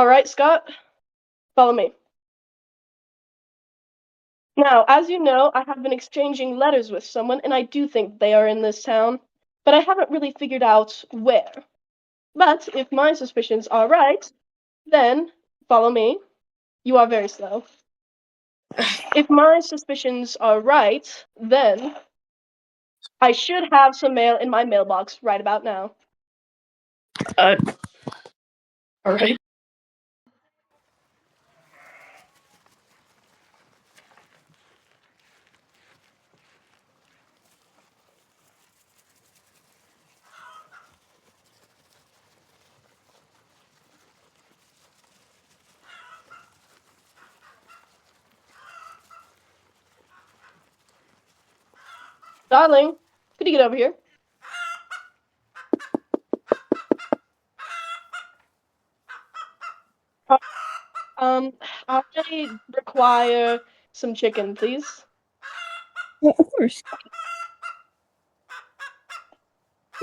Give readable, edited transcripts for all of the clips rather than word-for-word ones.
Alright, Scott, follow me. Now, as you know, I have been exchanging letters with someone, and I do think they are in this town, but I haven't really figured out where. But if my suspicions are right, then follow me. You are very slow. If my suspicions are right, then I should have some mail in my mailbox right about now. Alright. Darling, could you get over here? I require some chicken, please. Yeah, of course.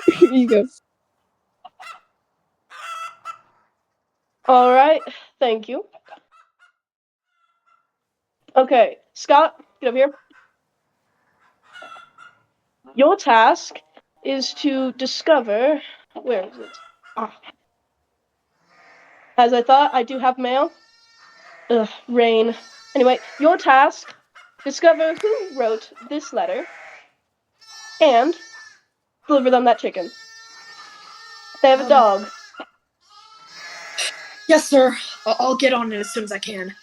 Here you go. Alright, thank you. Okay, Scott, get over here. Your task is to discover... Where is it? As I thought, I do have mail. Ugh, rain. Anyway, your task, discover who wrote this letter, and deliver them that chicken. They have a dog. Yes, sir. I'll get on it as soon as I can.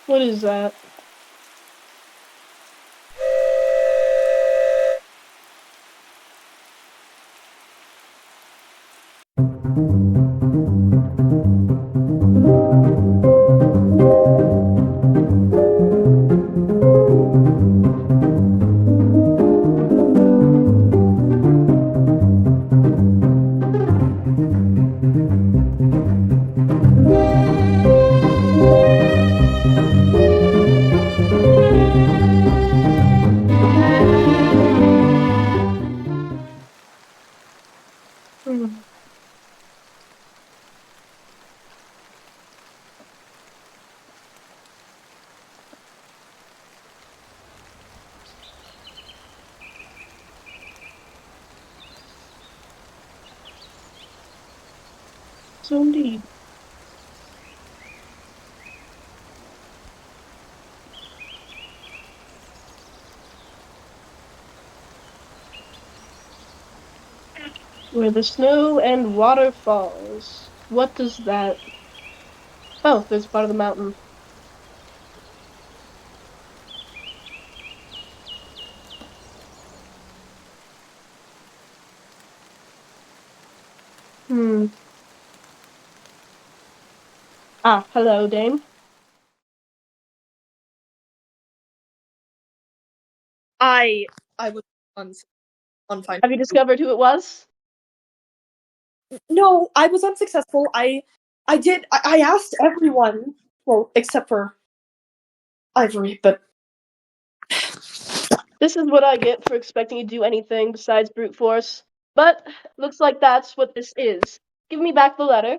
What is that? So indeed. Where the snow and water falls. What does that... Oh, there's part of the mountain. Hello, Dame. I was unfine. Have you discovered who it was? No, I was unsuccessful. I asked everyone, well, except for Ivory, but... This is what I get for expecting you to do anything besides brute force. But, looks like that's what this is. Give me back the letter.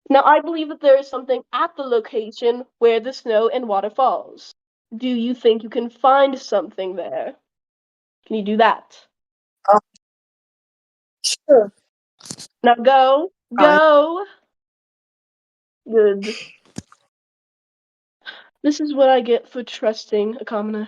Now, I believe that there is something at the location where the snow and water falls. Do you think you can find something there? Can you do that? Sure. Now go! Go! Good. This is what I get for trusting a commoner.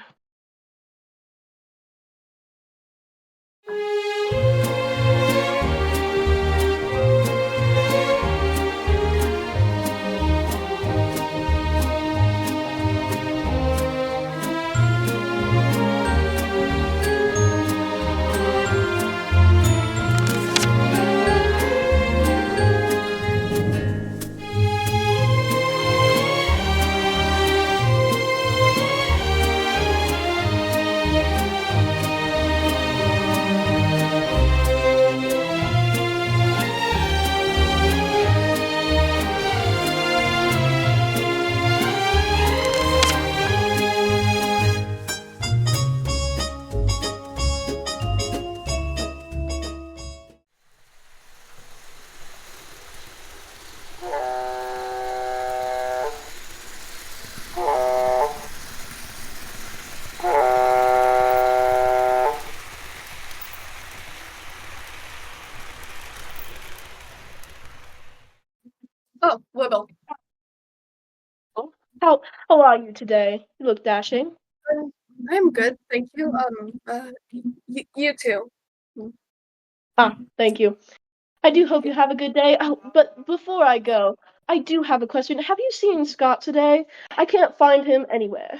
Oh, Wibble. How are you today? You look dashing. I'm good, thank you. You too. Thank you. I do hope you have a good day. Oh, but before I go, I do have a question. Have you seen Scott today? I can't find him anywhere.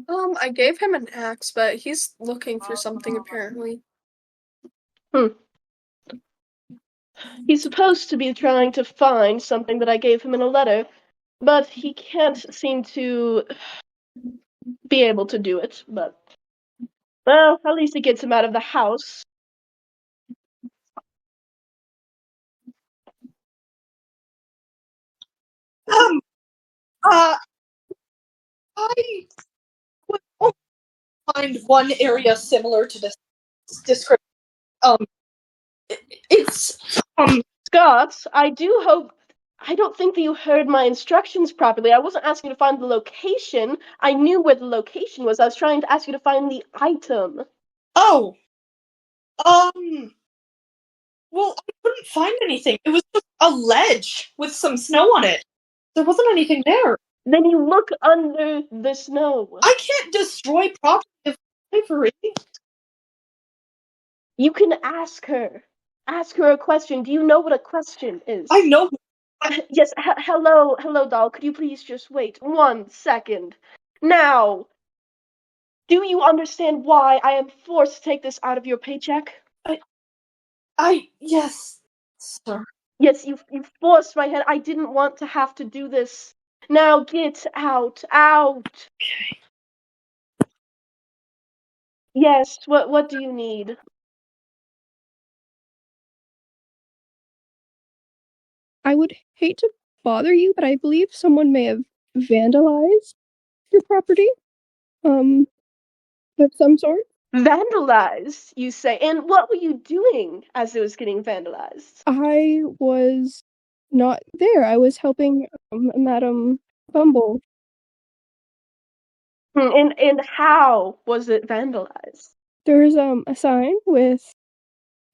I gave him an axe, but he's looking for something apparently. He's supposed to be trying to find something that I gave him in a letter, but he can't seem to be able to do it. But, well, at least it gets him out of the house. I would only find one area similar to this description. It's Scott, I don't think that you heard my instructions properly. I wasn't asking you to find the location. I knew where the location was. I was trying to ask you to find the item. oh, well, I couldn't find anything. It was just a ledge with some snow on it. There wasn't anything there. Then you look under the snow. I can't destroy property of slavery. You can ask her. Ask her a question. Do you know what a question is? I know. Yes, hello, doll. Could you please just wait 1 second? Now, do you understand why I am forced to take this out of your paycheck? Yes, sir. Yes, you forced my hand. I didn't want to have to do this. Now get out. Okay. Yes, what do you need? I would hate to bother you, but I believe someone may have vandalized your property. Of some sort. Vandalized, you say. And what were you doing as it was getting vandalized? I was not there. I was helping Madam Bumble. And how was it vandalized? There's a sign with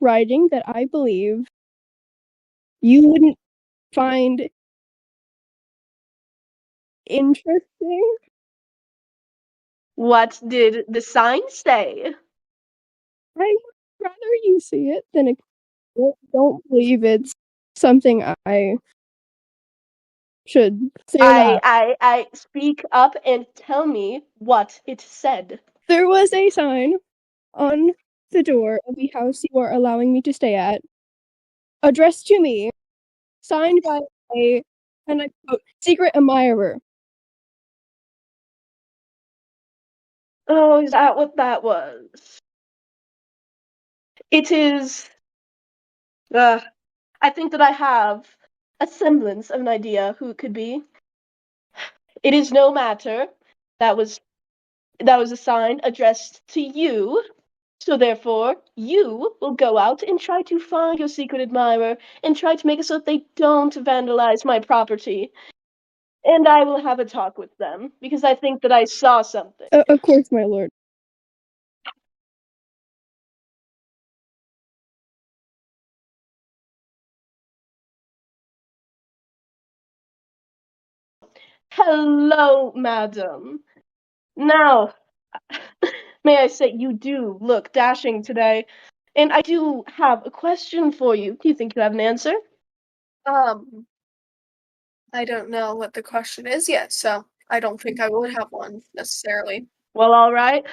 writing that I believe you wouldn't find interesting. What did the sign say? I would rather you see it than don't believe it's something I should say aloud. I speak up and tell me what it said. There was a sign on the door of the house you are allowing me to stay at, addressed to me, signed by a, and I quote, secret admirer. Oh, is that what that was? It is. I think that I have a semblance of an idea who it could be. It is no matter. That was a sign addressed to you. So therefore, you will go out and try to find your secret admirer and try to make it so that they don't vandalize my property. And I will have a talk with them because I think that I saw something. Of course, my lord. Hello, madam. Now, may I say, you do look dashing today. And I do have a question for you. Do you think you have an answer? I don't know what the question is yet, so I don't think I would have one necessarily. Well, all right.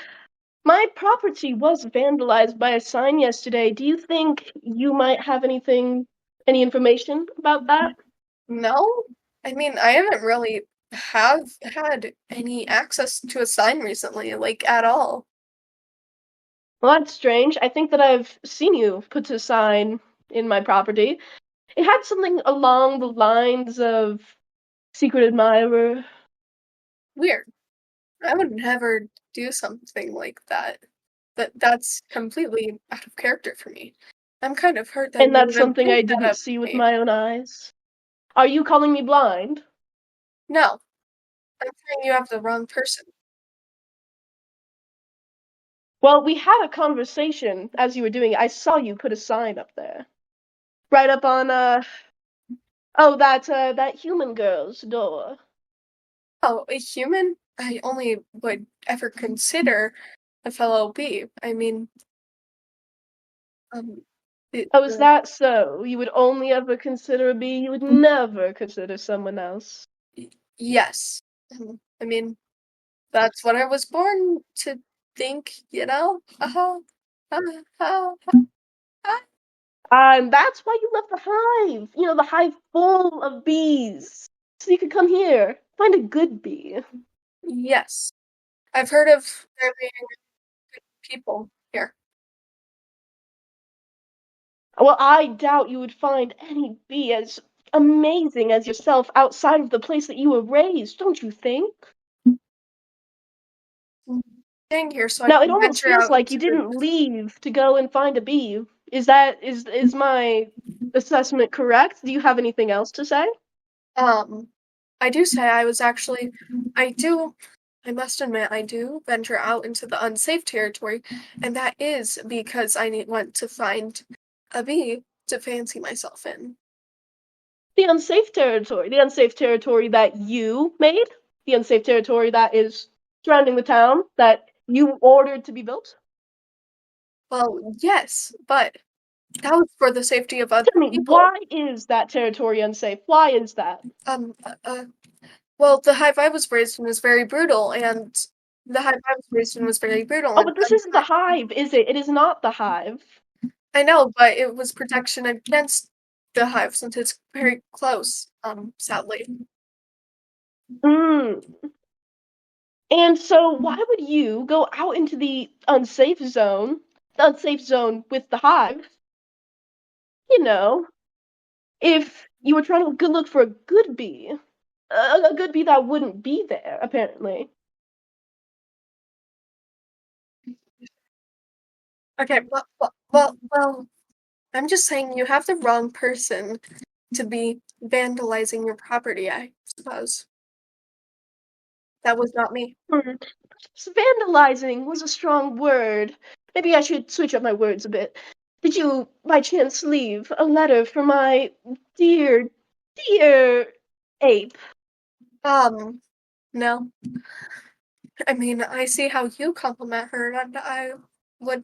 My property was vandalized by a sign yesterday. Do you think you might have any information about that? No? I mean, I haven't really have had any access to a sign recently, like at all. Well, that's strange. I think that I've seen you put a sign in my property. It had something along the lines of secret admirer. Weird. I would never do something like that. That's completely out of character for me. I'm kind of hurt that And you that's even something I think that didn't of see with me. my own eyes. Are you calling me blind? No. I'm saying you have the wrong person. Well, we had a conversation as you were doing it. I saw you put a sign up there. Right up on Oh, that human girl's door. Oh, a human? I only would ever consider a fellow bee. I mean, Oh, is that so? You would only ever consider a bee? You would never consider someone else? yes. I mean, that's what I was born to think, you know? And that's why you left the hive. You know, the hive full of bees. So you could come here, find a good bee. Yes. I've heard of there being good people here. Well, I doubt you would find any bee as amazing as yourself outside of the place that you were raised, don't you think? Staying here so I Now, it can almost venture feels out like you into the didn't leave to go and find a bee. Is my assessment correct? Do you have anything else to say? I do say I was actually I must admit I do venture out into the unsafe territory, and that is because want to find a bee to fancy myself in. The unsafe territory that you made, the unsafe territory that is surrounding the town that you ordered to be built. Well, yes, but that was for the safety of other Tell me, people. why is that territory unsafe? Why is that? Well, the hive I was raised in was very brutal, and the hive I was raised in was very brutal, Oh, and but this isn't the hive, is it? It is not the hive. I know, but it was protection against the hive since it's very close, sadly. Mm. And so why would you go out into the unsafe zone with the hive, you know, if you were trying to look for a good bee? A good bee that wouldn't be there, apparently. Okay, well, I'm just saying you have the wrong person to be vandalizing your property, I suppose. That was not me. Vandalizing was a strong word. Maybe I should switch up my words a bit. Did you, by chance, leave a letter for my dear, dear ape? No. I mean, I see how you compliment her, and would,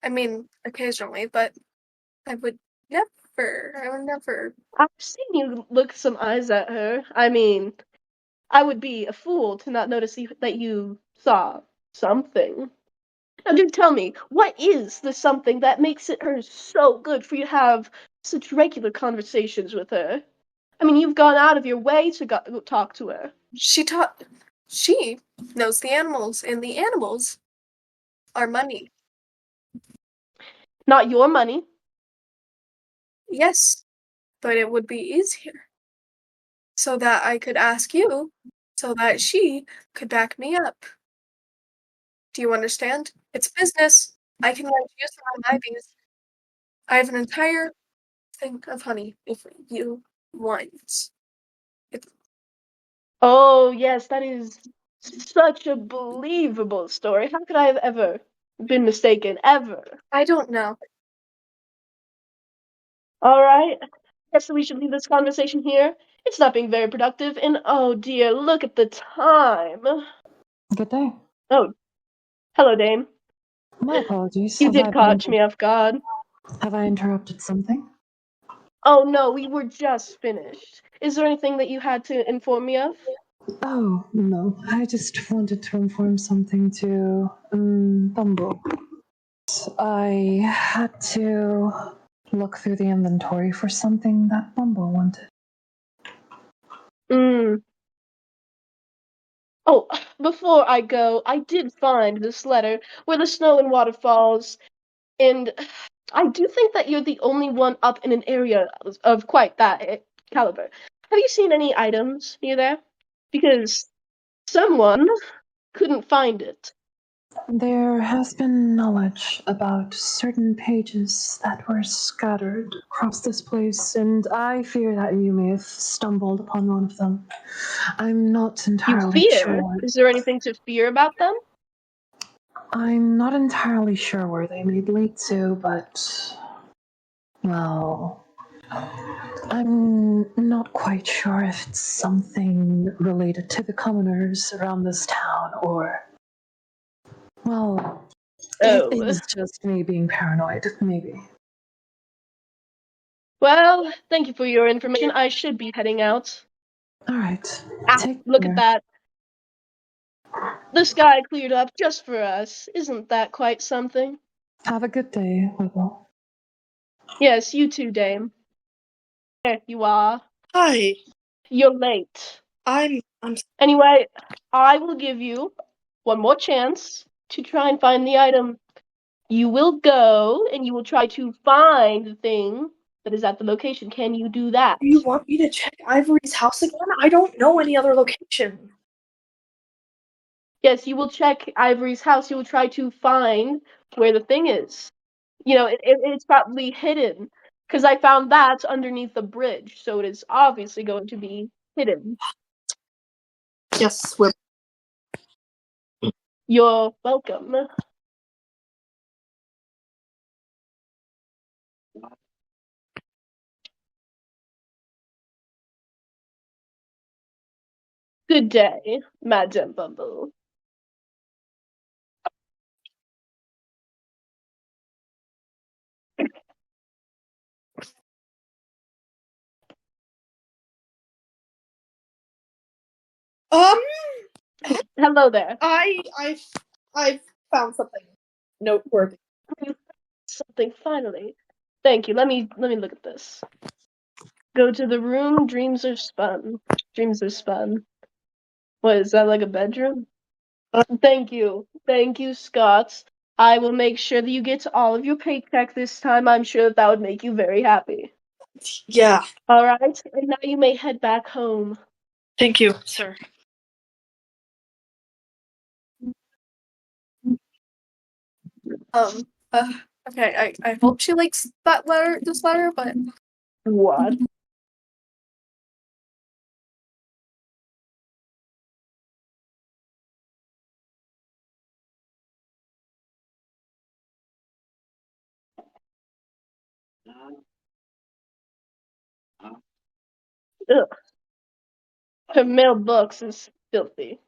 I mean, occasionally, but I would I would never. I've seen you look some eyes at her. I mean, I would be a fool to not notice that you saw something. Now, do tell me, what is the something that makes it her so good for you to have such regular conversations with her? I mean, you've gone out of your way to go talk to her. She knows the animals, and the animals are money. Not your money. Yes, but it would be easier so that I could ask you, so that she could back me up. Do you understand? It's business. I can let you some of my bees. I have an entire thing of honey if you want. It's, Oh, yes, that is such a believable story. How could I have ever been mistaken? Ever? I don't know. All right. Guess we should leave this conversation here. It's not being very productive, and oh dear, look at the time. Good day. Oh, hello, Dame. My apologies. You did catch me off guard. Have I interrupted something? Oh no, we were just finished. Is there anything that you had to inform me of? Oh, no. I just wanted to inform something to Bumble. I had to look through the inventory for something that Bumble wanted. Oh, before I go, I did find this letter where the snow and waterfalls, and I do think that you're the only one up in an area of quite that caliber. Have you seen any items near there? Because someone couldn't find it. There has been knowledge about certain pages that were scattered across this place, and I fear that you may have stumbled upon one of them. I'm not You entirely fear? sure. Is there anything to fear about them? I'm not entirely sure where they may lead to, but, well, I'm not quite sure if it's something related to the commoners around this town or, well, it is just me being paranoid, maybe. Well, thank you for your information. I should be heading out. All right. Look at that. The sky cleared up just for us. Isn't that quite something? Have a good day, Wibble. Yes, you too, Dame. There you are. Hi. You're late. I'm Anyway, I will give you one more chance to try and find the item. You will go and you will try to find the thing that is at the location. Can you do that? You want me to check Ivory's house again? I don't know any other location. Yes, you will check Ivory's house. You will try to find where the thing is. You know, it's probably hidden. Because I found that underneath the bridge, so it is obviously going to be hidden. Yes, we're You're welcome. Good day, Madame Bumble. Hello there. I found something noteworthy. Something finally. Thank you. Let me look at this. Go to the room. Dreams are spun. Dreams are spun. What is that, like a bedroom? Thank you. Thank you, Scott. I will make sure that you get all of your paycheck this time. I'm sure that would make you very happy. Yeah. All right. And now you may head back home. Thank you, sir. Okay, I hope she likes this letter, but What? Ugh. Her mailbox is filthy.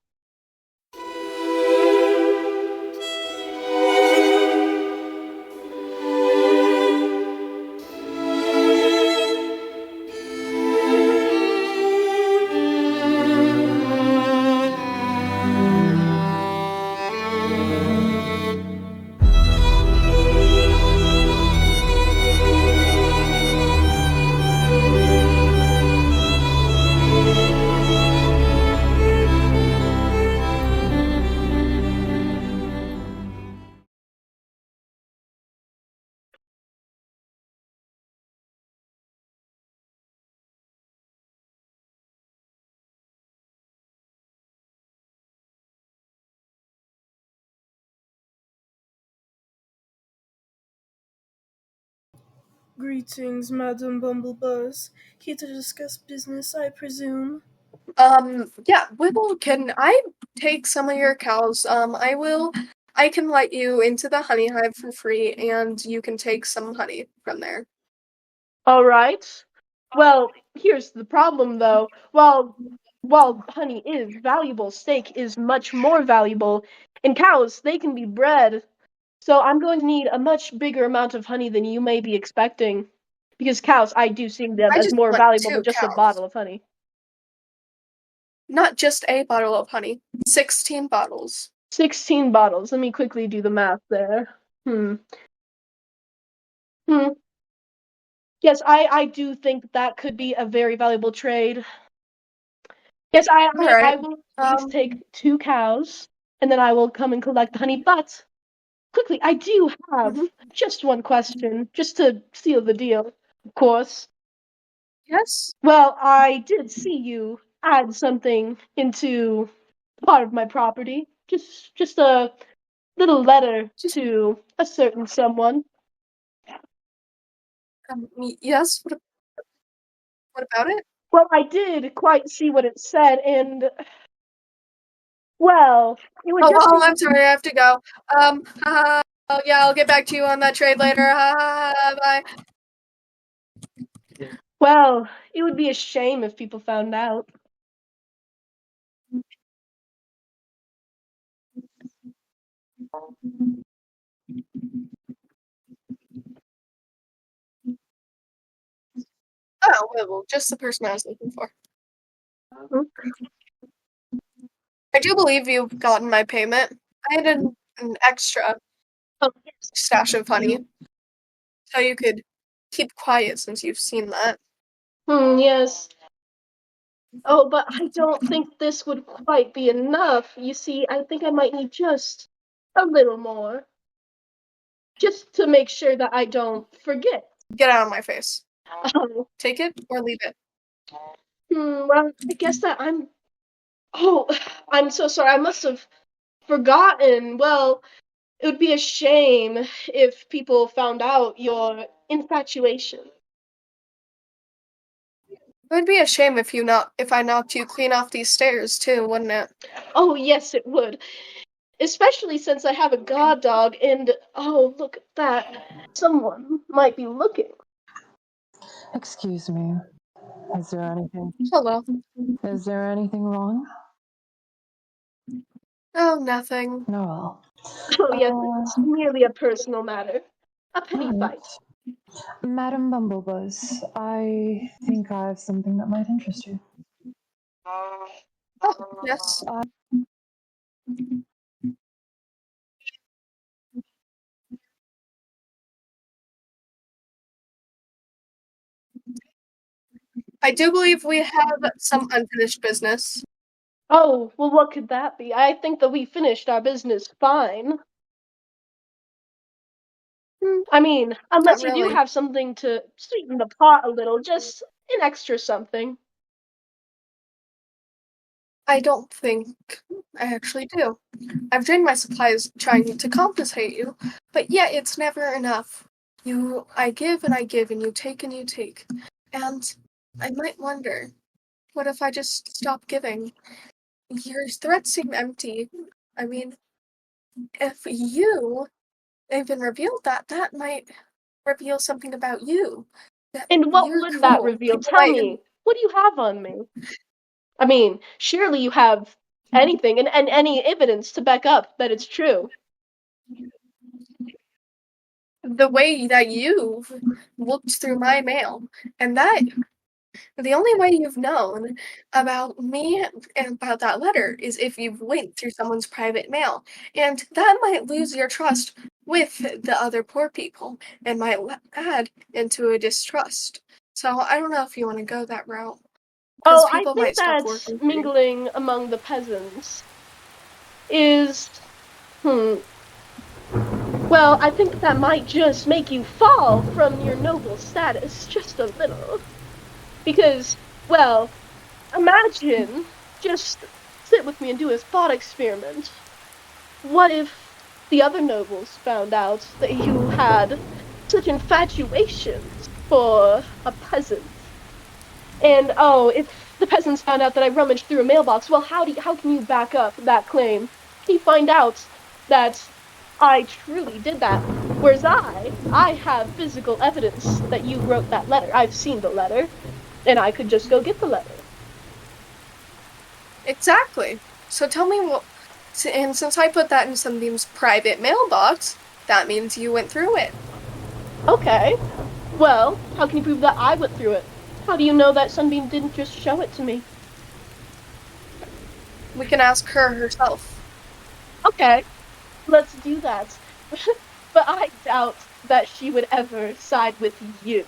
Greetings, Madam Bumblebuzz. Here to discuss business, I presume. yeah, Wibble, can I take some of your cows? I can let you into the honey hive for free, and you can take some honey from there. All right. Well, here's the problem, though. While honey is valuable, steak is much more valuable, and cows, they can be bred. So I'm going to need a much bigger amount of honey than you may be expecting. Because cows, I do see them I as just more want valuable 2 than just a cows. bottle of honey. Not just a bottle of honey. 16 bottles. 16 bottles. Let me quickly do the math there. Yes, I do think that could be a very valuable trade. Yes, I Alright. will at least take 2 cows, and then I will come and collect the honey. But quickly, I do have just one question, just to seal the deal, of course. Yes? Well, I did see you add something into part of my property. Just a little letter to a certain someone. Yes? What about it? Well, I did quite see what it said, and well, it would just be... I'm sorry, I have to go. Yeah, I'll get back to you on that trade later. Bye. Well, it would be a shame if people found out. Oh, well, just the person I was looking for. I do believe you've gotten my payment. I had an extra Oh, stash of honey, so you could keep quiet since you've seen that. yes. Oh, but I don't think this would quite be enough. You see, I think I might need just a little more. Just to make sure that I don't forget. Get out of my face. Oh, Take it or leave it. well, I guess that Oh, I'm so sorry. I must have forgotten. Well, it would be a shame if people found out your infatuation. It would be a shame if I knocked you clean off these stairs too, wouldn't it? Oh, yes, it would. Especially since I have a god dog and, oh, look at that. Someone might be looking. Excuse me. Is there anything? Hello. Is there anything wrong? Oh, nothing. No. Oh, yes, it's merely a personal matter. A petty Alright. fight. Madam Bumblebuzz, I think I have something that might interest you. Oh, yes. I do believe we have some unfinished business. Oh, well, what could that be? I think that we finished our business fine. I mean, unless you do really. have something to sweeten the pot a little, just an extra something. I don't think I actually do. I've drained my supplies trying to compensate you, but yet it's never enough. I give and I give, and you take and you take. And I might wonder, what if I just stop giving? Your threats seem empty. I mean, if you even revealed that, that might reveal something about you. That And what you're would that cruel. reveal? People Tell might me, what do you have on me? I mean, surely you have anything and any evidence to back up that it's true. the way that you've looked through my mail, and that the only way you've known about me and about that letter is if you've went through someone's private mail, and that might lose your trust with the other poor people and might add into a distrust. So I don't know if you want to go that route, because Oh, I people think might stop that working for you. mingling among the peasants is, well, I think that might just make you fall from your noble status just a little. Because, well, imagine, just sit with me and do a thought experiment. What if the other nobles found out that you had such infatuations for a peasant? And, oh, if the peasants found out that I rummaged through a mailbox, well, how can you back up that claim? Can you find out that I truly did that? Whereas I have physical evidence that you wrote that letter. I've seen the letter, and I could just go get the letter. Exactly. So tell me what. And since I put that in Sunbeam's private mailbox, that means you went through it. Okay. Well, how can you prove that I went through it? How do you know that Sunbeam didn't just show it to me? We can ask her herself. Okay, let's do that. But I doubt that she would ever side with you.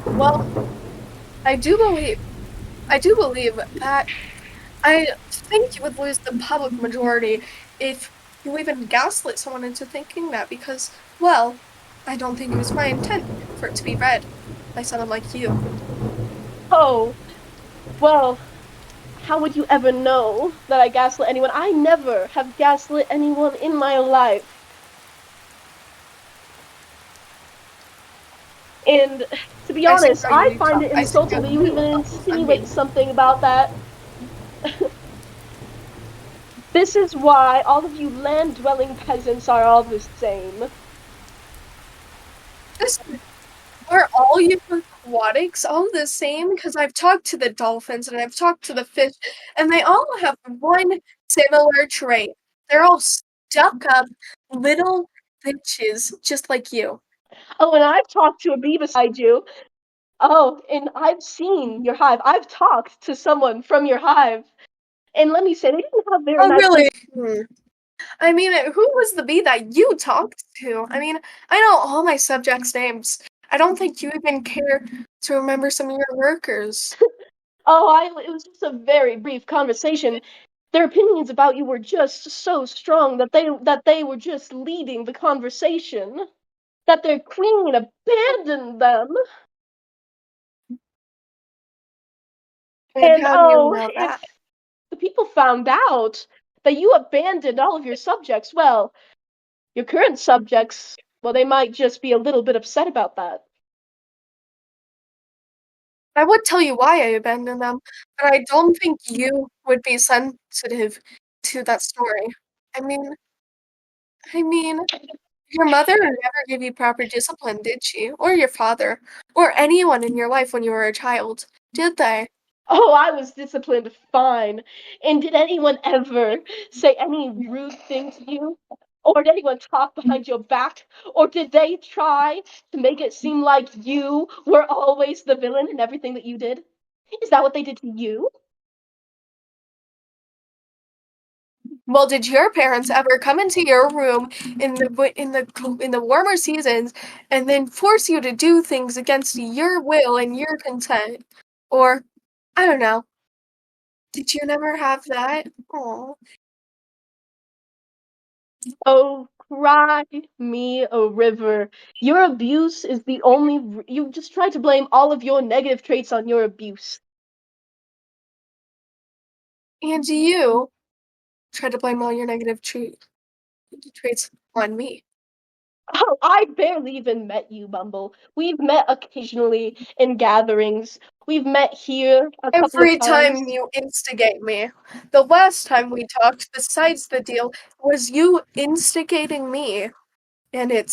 Well, I do believe that I think you would lose the public majority if you even gaslit someone into thinking that, because, well, I don't think it was my intent for it to be read by someone like you. Oh, well, how would you ever know that I gaslit anyone? I never have gaslit anyone in my life. And to be honest, I find it insulting that you even insinuate something about that. This is why all of you land-dwelling peasants are all the same. Are all your aquatics all the same? Because I've talked to the dolphins and I've talked to the fish, and they all have one similar trait. They're all stuck up little bitches, just like you. Oh, and I've talked to a bee beside you. Oh, and I've seen your hive. I've talked to someone from your hive. And let me say, they didn't have very Oh, nice really? I mean, who was the bee that you talked to? I mean, I know all my subjects' names. I don't think you even care to remember some of your workers. It was just a very brief conversation. Their opinions about you were just so strong that they were just leading the conversation. That their queen abandoned them. And And how do you oh, know that? if the people found out that you abandoned all of your subjects, well, your current subjects, well, they might just be a little bit upset about that. I would tell you why I abandoned them, but I don't think you would be sensitive to that story. I mean, your mother never gave you proper discipline, did she? Or your father, or anyone in your life when you were a child, did they? Oh, I was disciplined fine. And did anyone ever say any rude thing to you? Or did anyone talk behind your back? Or did they try to make it seem like you were always the villain in everything that you did? Is that what they did to you? Well, did your parents ever come into your room in the warmer seasons and then force you to do things against your will and your consent? Or I don't know. Did you never have that? Oh, Oh, cry me a river. Your abuse is the only. You just try to blame all of your negative traits on your abuse. and you try to blame all your negative traits on me. Oh, I barely even met you, Bumble. We've met occasionally in gatherings. We've met here a couple of Every time times. you instigate me. The last time we talked, besides the deal, was you instigating me. And I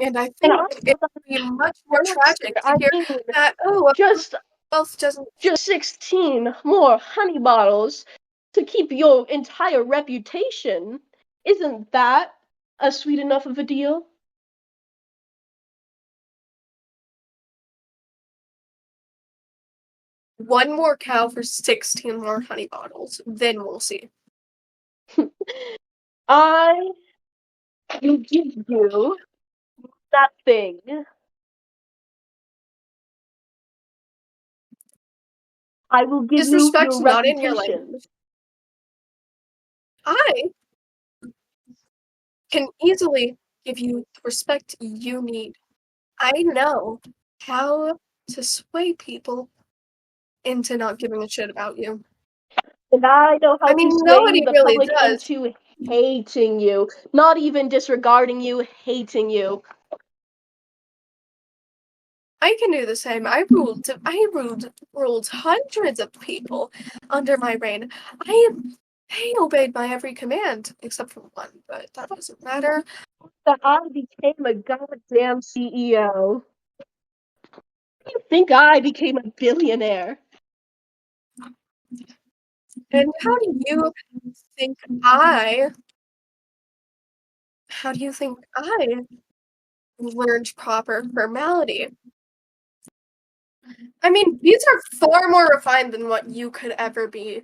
And think it would be much more tragic to I hear mean, that, oh, just wealth doesn't. 16 more honey bottles to keep your entire reputation. Isn't that a sweet enough of a deal? One more cow for 16 more honey bottles. Then we'll see. I will give you that thing. I will give you your Disrespect's not in your reputation. language. I can easily give you the respect you need. I know how to sway people into not giving a shit about you. And I know I how to mean, sway nobody the really public does. into hating you. Not even disregarding you, hating you. I can do the same. Ruled hundreds of people under my reign. They obeyed my every command, except for one, but that doesn't matter. That I became a goddamn CEO. You think I became a billionaire? And think I how do you think I learned proper formality? I mean, these are far more refined than what you could ever be.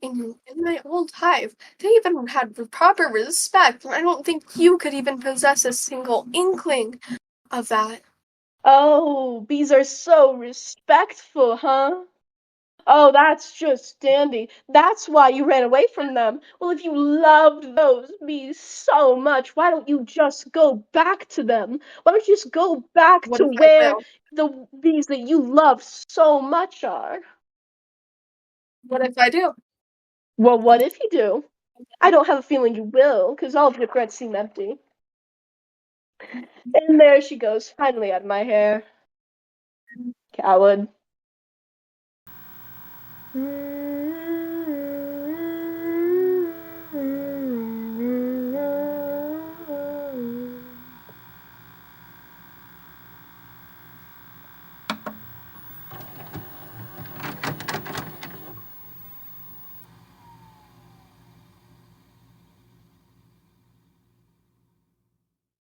In my old hive, they even had proper respect, and I don't think you could even possess a single inkling of that. Oh, bees are so respectful, huh? Oh, that's just dandy. That's why you ran away from them. Well, if you loved those bees so much, why don't you just go back to them? Why don't you just go back What to if I where will? the bees that you love so much are? What if I do? Well, what if you do? I don't have a feeling you will, because all of your threats seem empty. And there she goes, finally out of my hair. Coward.